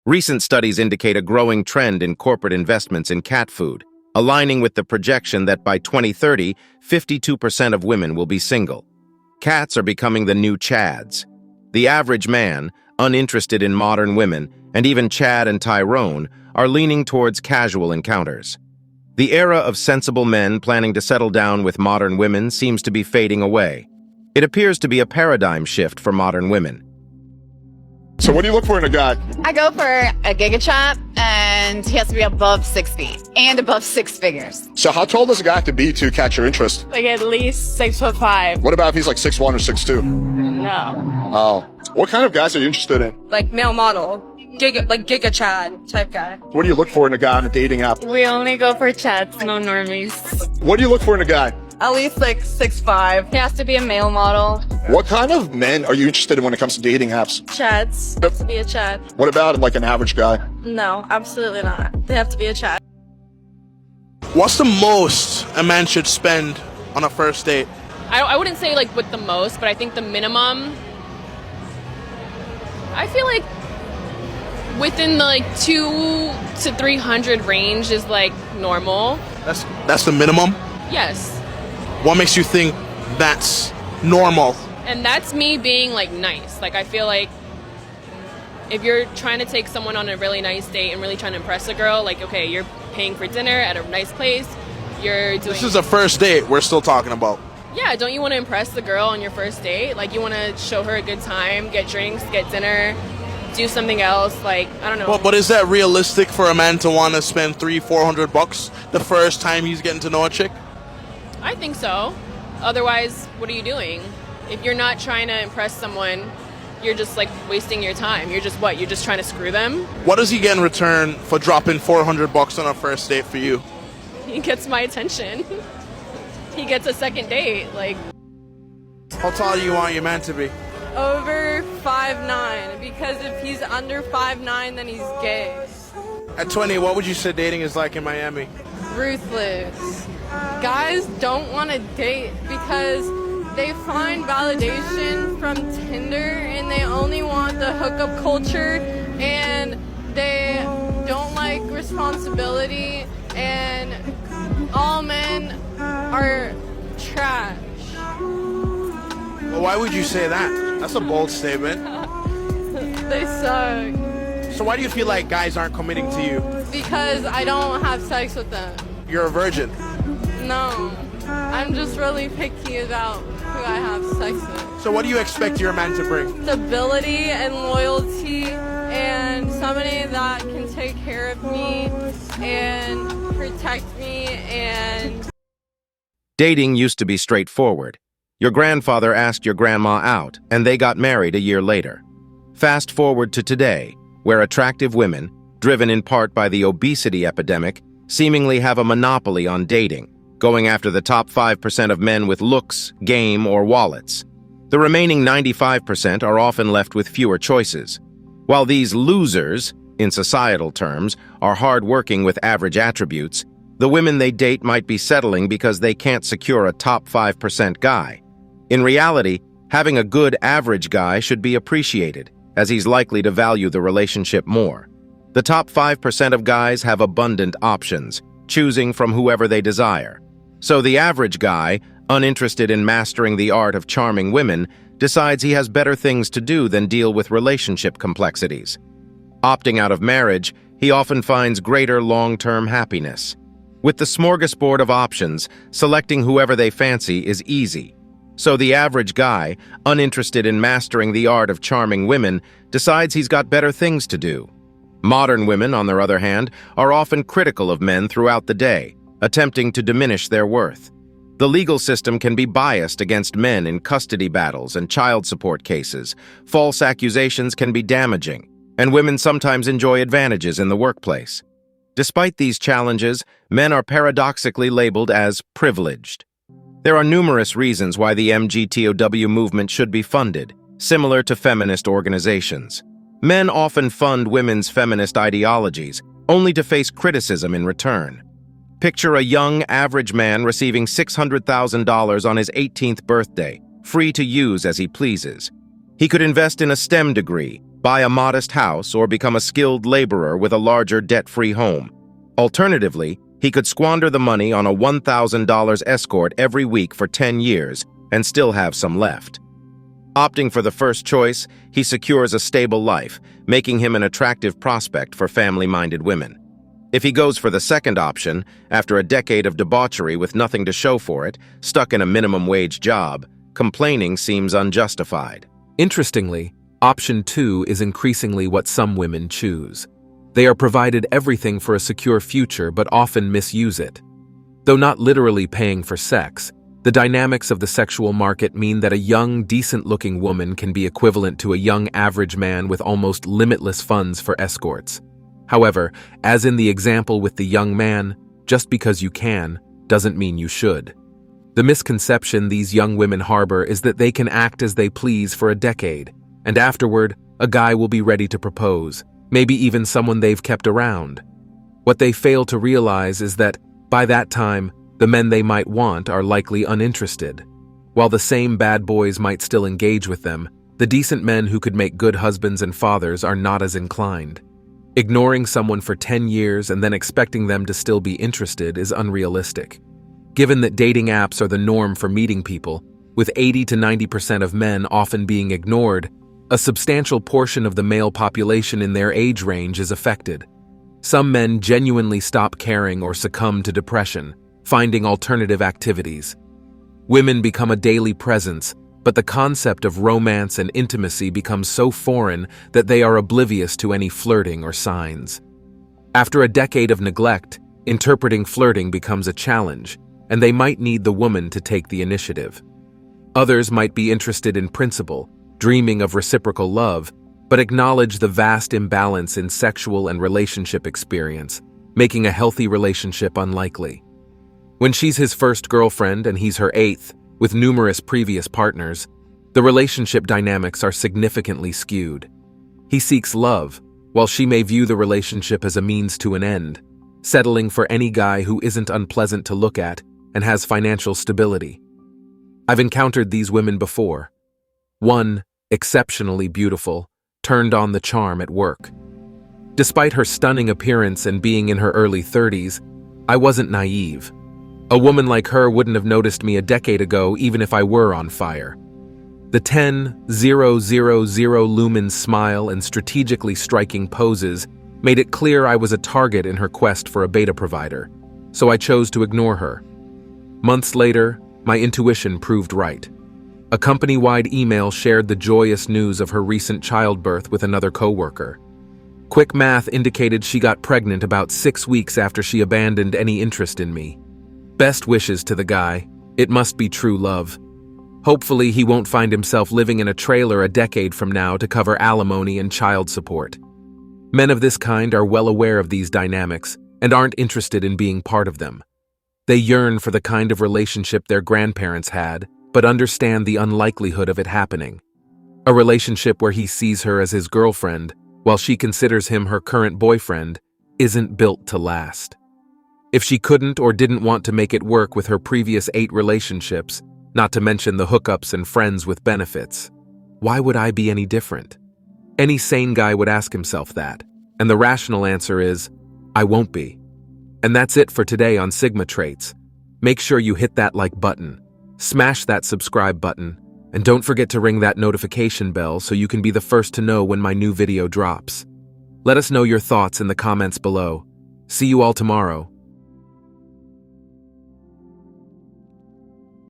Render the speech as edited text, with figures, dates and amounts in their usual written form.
Recent studies indicate a growing trend in corporate investments in cat food, aligning with the projection that by 2030, 52% of women will be single. Cats are becoming the new CHADS. The average man, uninterested in modern women, and even Chad and Tyrone, are leaning towards casual encounters. The era of sensible men planning to settle down with modern women seems to be fading away. It appears to be a paradigm shift for modern women. So what do you look for in a guy? I go for a giga chop, and he has to be above 6 feet and above 6 figures. So how tall does a guy have to be to catch your interest? Like at least 6'5". What about if he's like 6'1" or 6'2"? No. Oh. What kind of guys are you interested in? Like male model. Giga Chad type guy. What do you look for in a guy on a dating app? We only go for CHADS, no normies. What do you look for in a guy? At least like 6'5". He has to be a male model. What kind of men are you interested in when it comes to dating apps? CHADS. Has to be a Chad. What about like an average guy? No, absolutely not. They have to be a Chad. What's the most a man should spend on a first date? I wouldn't say like with the most, but I think the minimum, I feel like within the like 200 to 300 range is like normal. That's the minimum? Yes. What makes you think that's normal? And that's me being like nice. Like I feel like if you're trying to take someone on a really nice date and really trying to impress a girl, like okay, you're paying for dinner at a nice place, you're doing... This is a first date we're still talking about. Yeah, don't you want to impress the girl on your first date? Like you want to show her a good time, get drinks, get dinner, do something else, like, I don't know. But is that realistic for a man to want to spend $300-400 the first time he's getting to know a chick? I think so. Otherwise, what are you doing? If you're not trying to impress someone, you're just like wasting your time. You're just You're just trying to screw them? What does he get in return for dropping $400 on a first date for you? He gets my attention. He gets a second date, like. How tall do you want your man to be? Over 5'9", because if he's under 5'9", then he's gay. At 20, what would you say dating is like in Miami? Ruthless. Guys don't want to date because they find validation from Tinder and they only want the hookup culture and they don't like responsibility and all men are trash. Well, why would you say that? That's a bold statement. They suck. So why do you feel like guys aren't committing to you? Because I don't have sex with them. You're a virgin. No. I'm just really picky about who I have sex with. So what do you expect your man to bring? Stability and loyalty and somebody that can take care of me and protect me and... Dating used to be straightforward. Your grandfather asked your grandma out, and they got married a year later. Fast forward to today, where attractive women, driven in part by the obesity epidemic, seemingly have a monopoly on dating, going after the top 5% of men with looks, game, or wallets. The remaining 95% are often left with fewer choices. While these losers, in societal terms, are hard-working with average attributes, the women they date might be settling because they can't secure a top 5% guy. In reality, having a good average guy should be appreciated, as he's likely to value the relationship more. The top 5% of guys have abundant options, choosing from whoever they desire. So the average guy, uninterested in mastering the art of charming women, decides he has better things to do than deal with relationship complexities. Opting out of marriage, he often finds greater long-term happiness. With the smorgasbord of options, selecting whoever they fancy is easy. So the average guy, uninterested in mastering the art of charming women, decides he's got better things to do. Modern women, on their other hand, are often critical of men throughout the day, attempting to diminish their worth. The legal system can be biased against men in custody battles and child support cases. False accusations can be damaging, and women sometimes enjoy advantages in the workplace. Despite these challenges, men are paradoxically labeled as privileged. There are numerous reasons why the MGTOW movement should be funded, similar to feminist organizations. Men often fund women's feminist ideologies, only to face criticism in return. Picture a young, average man receiving $600,000 on his 18th birthday, free to use as he pleases. He could invest in a STEM degree, buy a modest house, or become a skilled laborer with a larger debt-free home. Alternatively, he could squander the money on a $1,000 escort every week for 10 years and still have some left. Opting for the first choice, he secures a stable life, making him an attractive prospect for family-minded women. If he goes for the second option, after a decade of debauchery with nothing to show for it, stuck in a minimum wage job, complaining seems unjustified. Interestingly, option 2 is increasingly what some women choose. They are provided everything for a secure future but often misuse it. Though not literally paying for sex, the dynamics of the sexual market mean that a young, decent-looking woman can be equivalent to a young average man with almost limitless funds for escorts. However, as in the example with the young man, just because you can doesn't mean you should. The misconception these young women harbor is that they can act as they please for a decade, and afterward, a guy will be ready to propose, maybe even someone they've kept around. What they fail to realize is that, by that time, the men they might want are likely uninterested. While the same bad boys might still engage with them, the decent men who could make good husbands and fathers are not as inclined. Ignoring someone for 10 years and then expecting them to still be interested is unrealistic. Given that dating apps are the norm for meeting people, with 80 to 90% of men often being ignored, a substantial portion of the male population in their age range is affected. Some men genuinely stop caring or succumb to depression, finding alternative activities. Women become a daily presence, but the concept of romance and intimacy becomes so foreign that they are oblivious to any flirting or signs. After a decade of neglect, interpreting flirting becomes a challenge, and they might need the woman to take the initiative. Others might be interested in principle, dreaming of reciprocal love, but acknowledge the vast imbalance in sexual and relationship experience, making a healthy relationship unlikely. When she's his first girlfriend and he's her 8th, with numerous previous partners, the relationship dynamics are significantly skewed. He seeks love, while she may view the relationship as a means to an end, settling for any guy who isn't unpleasant to look at and has financial stability. I've encountered these women before. One, exceptionally beautiful, turned on the charm at work. Despite her stunning appearance and being in her early 30s, I wasn't naive. A woman like her wouldn't have noticed me a decade ago even if I were on fire. The 10,000 lumen smile and strategically striking poses made it clear I was a target in her quest for a beta provider, so I chose to ignore her. Months later, my intuition proved right. A company-wide email shared the joyous news of her recent childbirth with another coworker. Quick math indicated she got pregnant about 6 weeks after she abandoned any interest in me. Best wishes to the guy. It must be true love. Hopefully he won't find himself living in a trailer a decade from now to cover alimony and child support. Men of this kind are well aware of these dynamics and aren't interested in being part of them. They yearn for the kind of relationship their grandparents had, but understand the unlikelihood of it happening. A relationship where he sees her as his girlfriend, while she considers him her current boyfriend, isn't built to last. If she couldn't or didn't want to make it work with her previous 8 relationships, not to mention the hookups and friends with benefits, why would I be any different? Any sane guy would ask himself that, and the rational answer is, I won't be. And that's it for today on Sigma Traits. Make sure you hit that like button, smash that subscribe button, and don't forget to ring that notification bell so you can be the first to know when my new video drops. Let us know your thoughts in the comments below. See you all tomorrow.